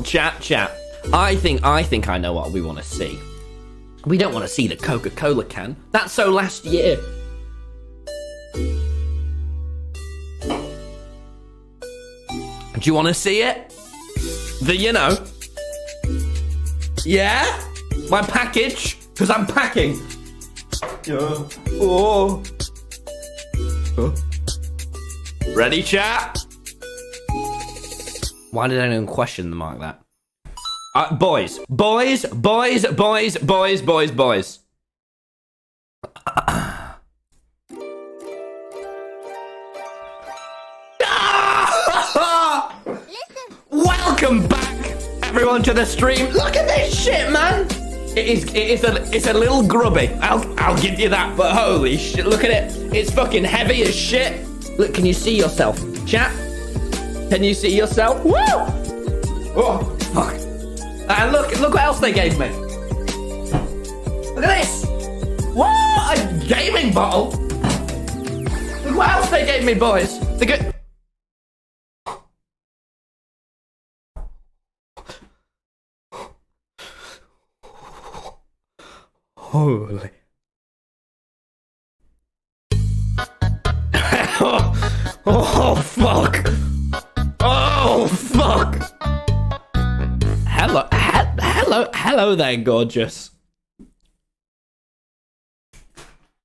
Chat. I think I know what we want to see. We don't want to see the Coca-Cola can. That's so last year. Do you want to see it? Yeah? My package? Because I'm packing. Yeah. Oh. Ready, chat? Why did anyone question them like that? Boys. Welcome back, everyone, to the stream. Look at this shit, man. It's a little grubby. I'll give you that. But holy shit, look at it. It's fucking heavy as shit. Look, can you see yourself, chat? Can you see yourself? Woo! Oh, fuck. And look what else they gave me. Look at this. What? A gaming bottle. Look what else they gave me, boys. They go. Holy. Oh, fuck. Oh, fuck. Hello there, gorgeous.